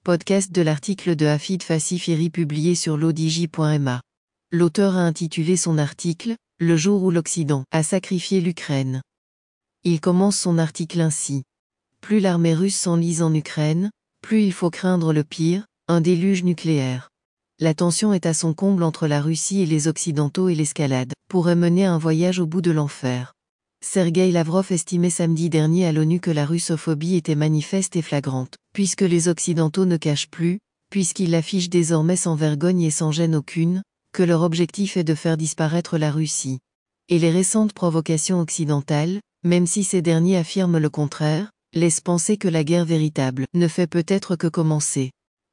podcast de l'article de Hafid Fassifiri publié sur l'odj.ma. L'auteur a intitulé son article « Le jour où l'Occident a sacrifié l'Ukraine ». Il commence son article ainsi. Plus l'armée russe s'enlise en Ukraine, plus il faut craindre le pire, un déluge nucléaire. La tension est à son comble entre la Russie et les Occidentaux et l'escalade pourrait mener un voyage au bout de l'enfer. Sergueï Lavrov estimait samedi dernier à l'ONU que la russophobie était manifeste et flagrante, puisque les Occidentaux ne cachent plus, puisqu'ils l'affichent désormais sans vergogne et sans gêne aucune, que leur objectif est de faire disparaître la Russie. Et les récentes provocations occidentales, même si ces derniers affirment le contraire, laissent penser que la guerre véritable ne fait peut-être que commencer.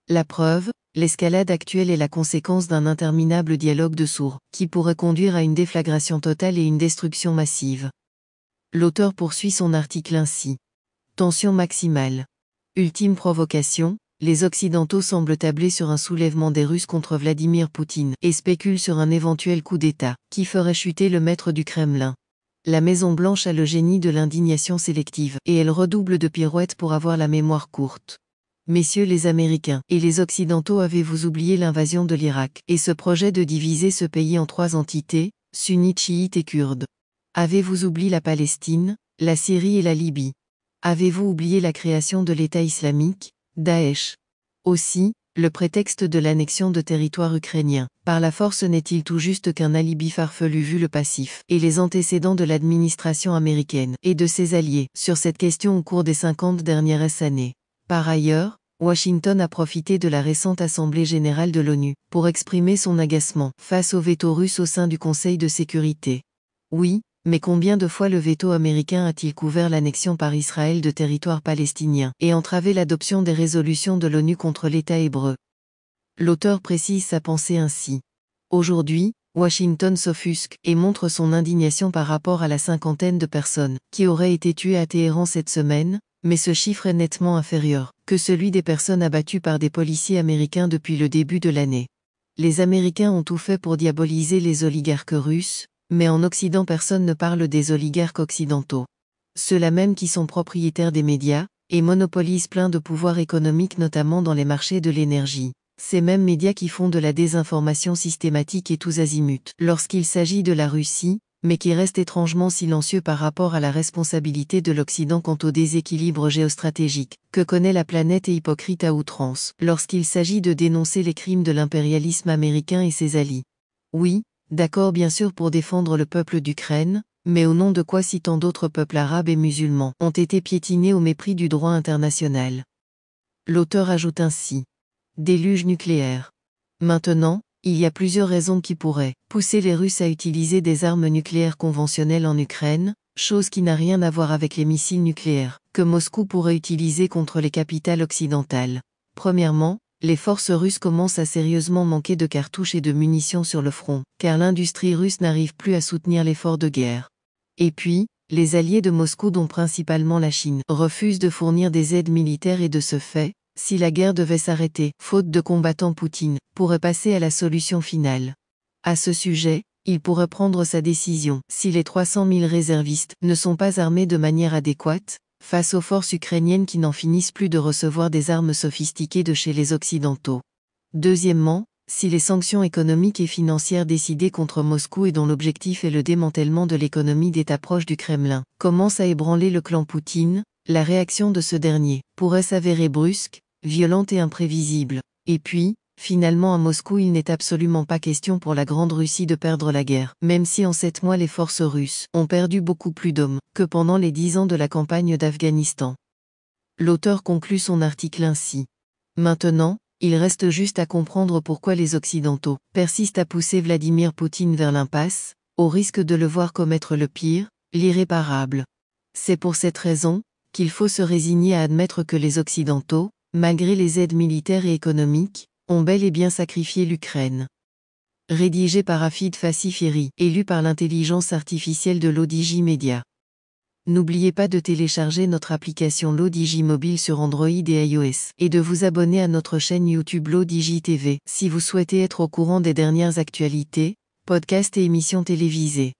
La preuve, l'escalade actuelle est la conséquence d'un interminable dialogue de sourds, qui pourrait conduire à une déflagration totale et une destruction massive. L'auteur poursuit son article ainsi. Tension maximale. Ultime provocation, les Occidentaux semblent tabler sur un soulèvement des Russes contre Vladimir Poutine et spéculent sur un éventuel coup d'État qui ferait chuter le maître du Kremlin. La Maison-Blanche a le génie de l'indignation sélective et elle redouble de pirouettes pour avoir la mémoire courte. Messieurs les Américains et les Occidentaux, avez-vous oublié l'invasion de l'Irak et ce projet de diviser ce pays en 3 entités, sunnites, chiites et kurdes? Avez-vous oublié la Palestine, la Syrie et la Libye? Avez-vous oublié la création de l'État islamique, Daesh? Aussi, le prétexte de l'annexion de territoires ukrainiens par la force n'est-il tout juste qu'un alibi farfelu vu le passif et les antécédents de l'administration américaine et de ses alliés sur cette question au cours des 50 dernières années? Par ailleurs, Washington a profité de la récente Assemblée générale de l'ONU pour exprimer son agacement face au veto russe au sein du Conseil de sécurité. Oui, mais combien de fois le veto américain a-t-il couvert l'annexion par Israël de territoires palestiniens et entravé l'adoption des résolutions de l'ONU contre l'État hébreu? L'auteur précise sa pensée ainsi. Aujourd'hui, Washington s'offusque et montre son indignation par rapport à la 50aine de personnes qui auraient été tuées à Téhéran cette semaine, mais ce chiffre est nettement inférieur que celui des personnes abattues par des policiers américains depuis le début de l'année. Les Américains ont tout fait pour diaboliser les oligarques russes, mais en Occident personne ne parle des oligarques occidentaux. Ceux-là même qui sont propriétaires des médias, et monopolisent plein de pouvoirs économiques notamment dans les marchés de l'énergie. Ces mêmes médias qui font de la désinformation systématique et tous azimuts lorsqu'il s'agit de la Russie, mais qui restent étrangement silencieux par rapport à la responsabilité de l'Occident quant au déséquilibre géostratégique que connaît la planète et hypocrite à outrance lorsqu'il s'agit de dénoncer les crimes de l'impérialisme américain et ses alliés. Oui, d'accord bien sûr pour défendre le peuple d'Ukraine, mais au nom de quoi si tant d'autres peuples arabes et musulmans ont été piétinés au mépris du droit international? L'auteur ajoute ainsi. Déluge nucléaire. Maintenant, il y a plusieurs raisons qui pourraient pousser les Russes à utiliser des armes nucléaires conventionnelles en Ukraine, chose qui n'a rien à voir avec les missiles nucléaires que Moscou pourrait utiliser contre les capitales occidentales. Premièrement, les forces russes commencent à sérieusement manquer de cartouches et de munitions sur le front, car l'industrie russe n'arrive plus à soutenir l'effort de guerre. Et puis, les alliés de Moscou dont principalement la Chine refusent de fournir des aides militaires et de ce fait, si la guerre devait s'arrêter, faute de combattants, Poutine pourrait passer à la solution finale. À ce sujet, il pourrait prendre sa décision si les 300 000 réservistes ne sont pas armés de manière adéquate, face aux forces ukrainiennes qui n'en finissent plus de recevoir des armes sophistiquées de chez les Occidentaux. Deuxièmement, si les sanctions économiques et financières décidées contre Moscou et dont l'objectif est le démantèlement de l'économie d'État proche du Kremlin commencent à ébranler le clan Poutine, la réaction de ce dernier pourrait s'avérer brusque, violente et imprévisible. Et puis, finalement à Moscou il n'est absolument pas question pour la Grande Russie de perdre la guerre, même si en 7 mois les forces russes ont perdu beaucoup plus d'hommes que pendant les 10 ans de la campagne d'Afghanistan. L'auteur conclut son article ainsi. Maintenant, il reste juste à comprendre pourquoi les Occidentaux persistent à pousser Vladimir Poutine vers l'impasse, au risque de le voir commettre le pire, l'irréparable. C'est pour cette raison qu'il faut se résigner à admettre que les Occidentaux, malgré les aides militaires et économiques, ont bel et bien sacrifié l'Ukraine. Rédigé par Hafid Fassifiri et lu par l'intelligence artificielle de l'ODJ Media. N'oubliez pas de télécharger notre application l'ODJ mobile sur Android et iOS et de vous abonner à notre chaîne YouTube l'ODJ TV si vous souhaitez être au courant des dernières actualités, podcasts et émissions télévisées.